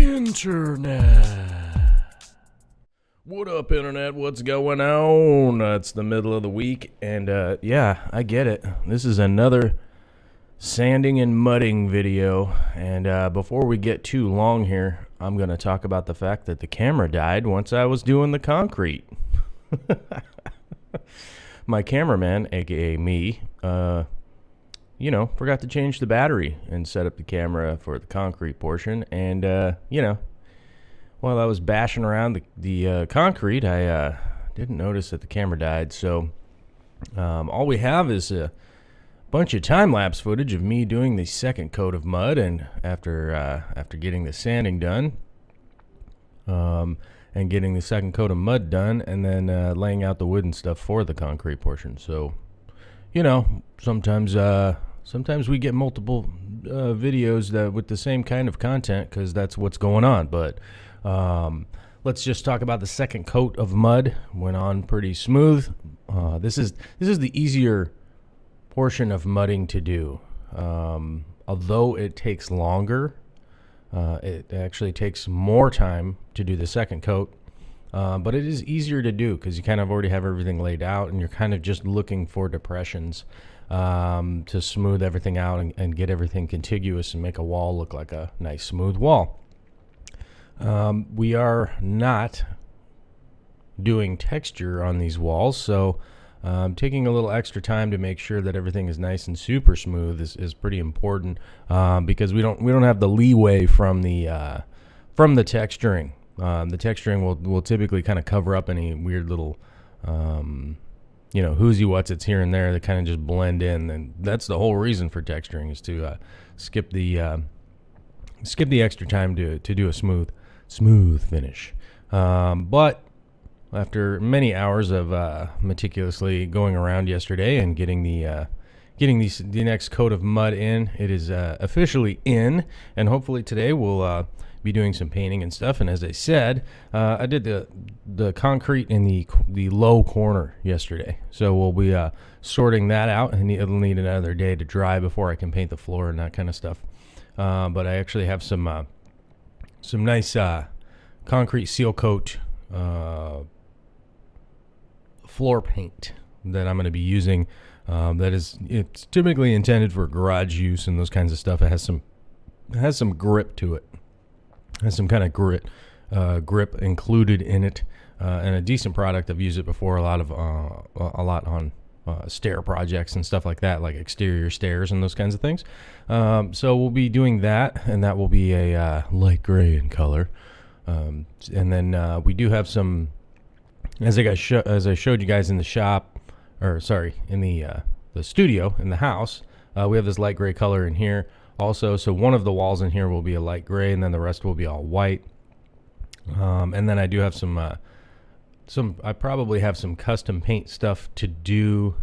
Internet. What up, Internet? What's going on? It's the middle of the week, and yeah, I get it. This is another sanding and mudding video, and before we get too long here, I'm going to talk about the fact that the camera died once I was doing the concrete. My cameraman, aka me, forgot to change the battery and set up the camera for the concrete portion. And, while I was bashing around the concrete, I didn't notice that the camera died. So all we have is a bunch of time-lapse footage of me doing the second coat of mud, and after getting the sanding done, and getting the second coat of mud done, and then laying out the wood and stuff for the concrete portion. So, sometimes we get multiple videos that with the same kind of content because that's what's going on. But let's just talk about the second coat of mud. Went on pretty smooth. This is the easier portion of mudding to do. Although it takes longer, it actually takes more time to do the second coat. But it is easier to do because you kind of already have everything laid out, and you're kind of just looking for depressions to smooth everything out and get everything contiguous and make a wall look like a nice smooth wall. We are not doing texture on these walls, so taking a little extra time to make sure that everything is nice and super smooth is pretty important, because we don't have the leeway from the texturing. The texturing will typically kind of cover up any weird little whoozy whatsits here and there that kind of just blend in, and that's the whole reason for texturing, is to skip the extra time to do a smooth finish. But after many hours of meticulously going around yesterday and getting the next coat of mud in, it is officially in, and hopefully today we'll be doing some painting and stuff. And as I said, I did the concrete in the low corner yesterday, so we'll be sorting that out, and it'll need another day to dry before I can paint the floor and that kind of stuff. But I actually have some nice concrete seal coat floor paint that I'm going to be using. It's typically intended for garage use and those kinds of stuff. It has some grip to it. Has some kind of grip included in it, and a decent product. I've used it before a lot on stair projects and stuff like that, like exterior stairs and those kinds of things. So we'll be doing that, and that will be a light gray in color. And then we do have some, as I showed you guys in the shop, in the studio in the house. We have this light gray color in here also, so one of the walls in here will be a light gray, and then the rest will be all white. And then I do have I probably have some custom paint stuff to do,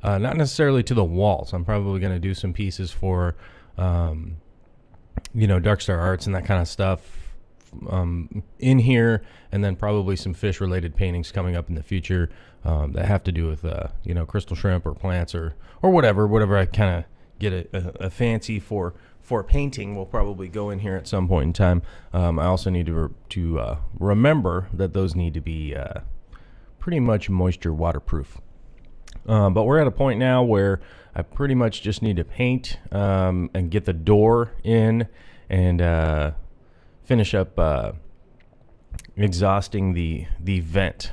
not necessarily to the walls. I'm probably going to do some pieces for Dark Star Arts and that kind of stuff in here, and then probably some fish related paintings coming up in the future that have to do with crystal shrimp or plants or whatever I kind of get a fancy for painting will probably go in here at some point in time. I also need to remember that those need to be pretty much moisture waterproof. But we're at a point now where I pretty much just need to paint and get the door in, and finish up exhausting the vent,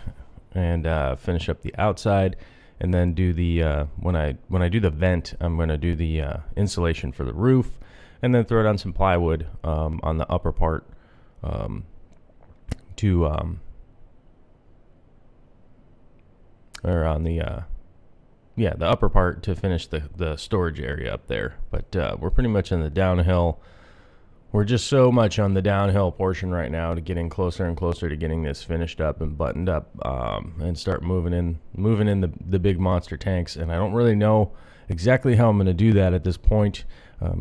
and finish up the outside. And then do the when I do the vent, I'm going to do the insulation for the roof, and then throw down some plywood on the upper part or on the upper part to finish the storage area up there. But we're pretty much in the downhill. We're just so much on the downhill portion right now to getting closer and closer to getting this finished up and buttoned up, and start moving in the big monster tanks. And I don't really know exactly how I'm going to do that at this point.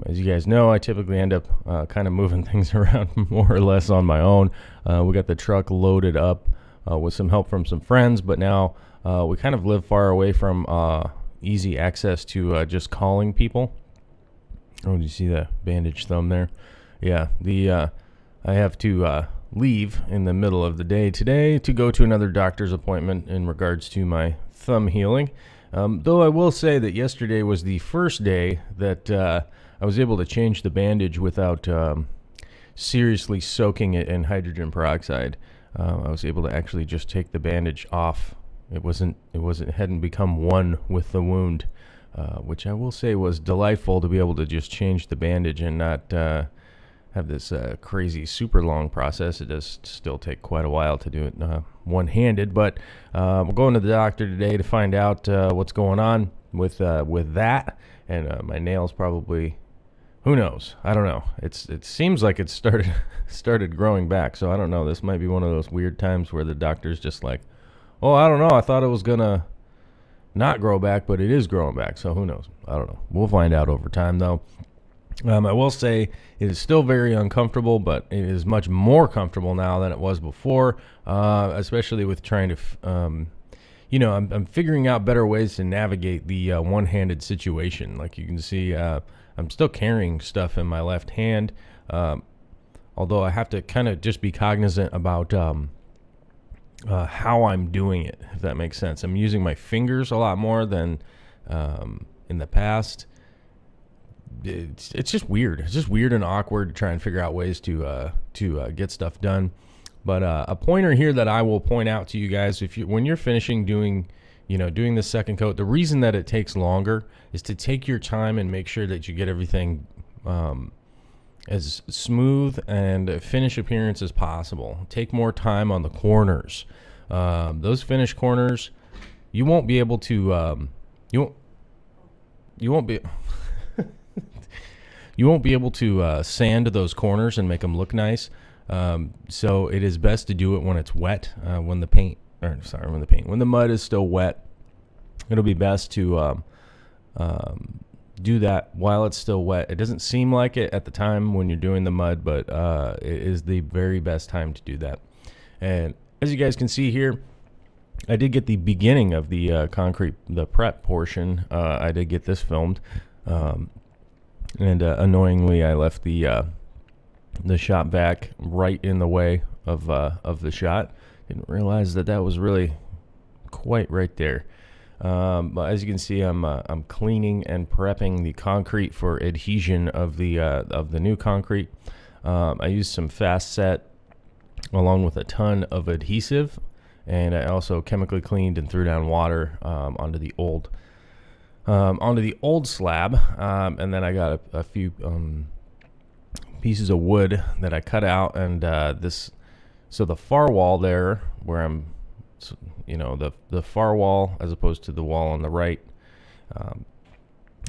As you guys know, I typically end up kind of moving things around more or less on my own. We got the truck loaded up with some help from some friends, but now we kind of live far away from easy access to just calling people. Oh, do you see the bandage thumb there? Yeah, I have to leave in the middle of the day today to go to another doctor's appointment in regards to my thumb healing. Though I will say that yesterday was the first day that I was able to change the bandage without seriously soaking it in hydrogen peroxide. I was able to actually just take the bandage off. It hadn't become one with the wound, which I will say was delightful to be able to just change the bandage and not have this crazy super long process. It does still take quite a while to do it one-handed, but we're going to the doctor today to find out what's going on with that, and my nails probably, who knows? I don't know. It seems like it started growing back, so I don't know. This might be one of those weird times where the doctor's just like, oh, I don't know. I thought it was gonna not grow back, but it is growing back. So who knows? I don't know. We'll find out over time, though. I will say it is still very uncomfortable, but it is much more comfortable now than it was before, especially with trying to, I'm figuring out better ways to navigate the one-handed situation. Like you can see, I'm still carrying stuff in my left hand, although I have to kind of just be cognizant about how I'm doing it, if that makes sense. I'm using my fingers a lot more than in the past. It's just weird. It's just weird and awkward to try and figure out ways to get stuff done. But a pointer here that I will point out to you guys, when you're finishing doing the second coat, the reason that it takes longer is to take your time and make sure that you get everything as smooth and finish appearance as possible. Take more time on the corners. Those finished corners, you won't be able to. You won't be. You won't be able to sand those corners and make them look nice. So it is best to do it when it's wet, when the mud is still wet. It'll be best to do that while it's still wet. It doesn't seem like it at the time when you're doing the mud, but it is the very best time to do that. And as you guys can see here, I did get the beginning of the the prep portion. I did get this filmed. And annoyingly, I left the shot vac right in the way of the shot. Didn't realize that was really quite right there. But as you can see, I'm cleaning and prepping the concrete for adhesion of the new concrete. I used some Fast Set along with a ton of adhesive, and I also chemically cleaned and threw down water onto the old slab, and then I got a few pieces of wood that I cut out, and so the far wall there, where I'm, the far wall as opposed to the wall on the right,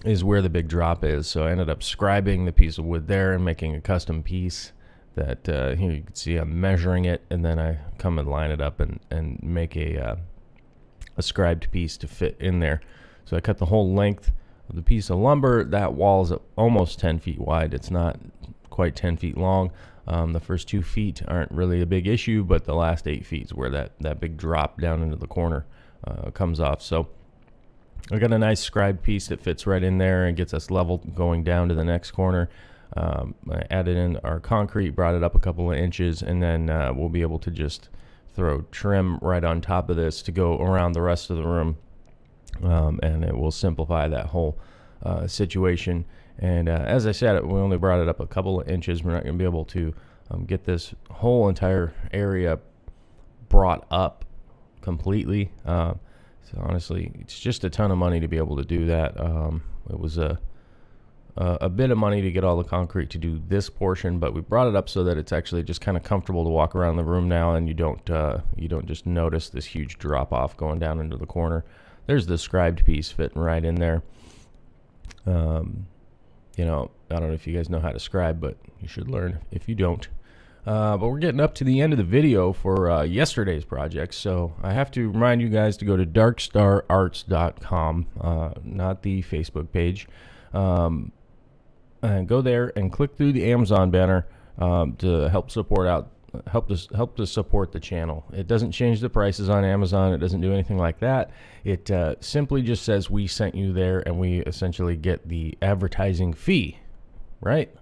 is where the big drop is. So I ended up scribing the piece of wood there and making a custom piece that here you can see I'm measuring it, and then I come and line it up and make a scribed piece to fit in there. So I cut the whole length of the piece of lumber. That wall is almost 10 feet wide. It's not quite 10 feet long. The first 2 feet aren't really a big issue, but the last 8 feet is where that big drop down into the corner comes off. So I got a nice scribed piece that fits right in there and gets us level going down to the next corner. I added in our concrete, brought it up a couple of inches, and then we'll be able to just throw trim right on top of this to go around the rest of the room. And it will simplify that whole situation. And as I said, we only brought it up a couple of inches. We're not going to be able to get this whole entire area brought up completely. So honestly, it's just a ton of money to be able to do that. It was a bit of money to get all the concrete to do this portion, but we brought it up so that it's actually just kind of comfortable to walk around the room now, and you don't just notice this huge drop off going down into the corner. There's the scribed piece fitting right in there. I don't know if you guys know how to scribe, but you should learn if you don't. But we're getting up to the end of the video for yesterday's project, so I have to remind you guys to go to darkstararts.com, not the Facebook page, and go there and click through the Amazon banner to help to support the channel. It doesn't change the prices on Amazon. It doesn't do anything like that. It simply just says we sent you there, and we essentially get the advertising fee, right?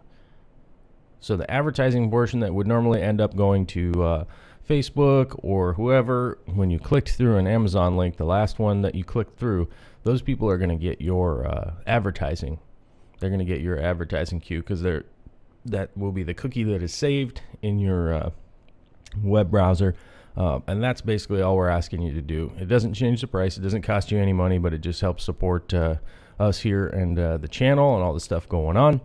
So the advertising portion that would normally end up going to Facebook or whoever, when you clicked through an Amazon link, the last one that you clicked through, those people are going to get your advertising. They're going to get your advertising queue because that will be the cookie that is saved in your web browser. And that's basically all we're asking you to do. It doesn't change the price. It doesn't cost you any money, but it just helps support us here and the channel and all the stuff going on.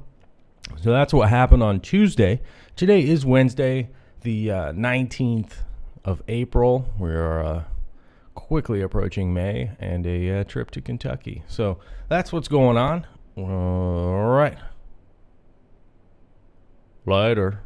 So that's what happened on Tuesday. Today is Wednesday, the 19th of April. We are quickly approaching May and a trip to Kentucky. So that's what's going on. All right. Later.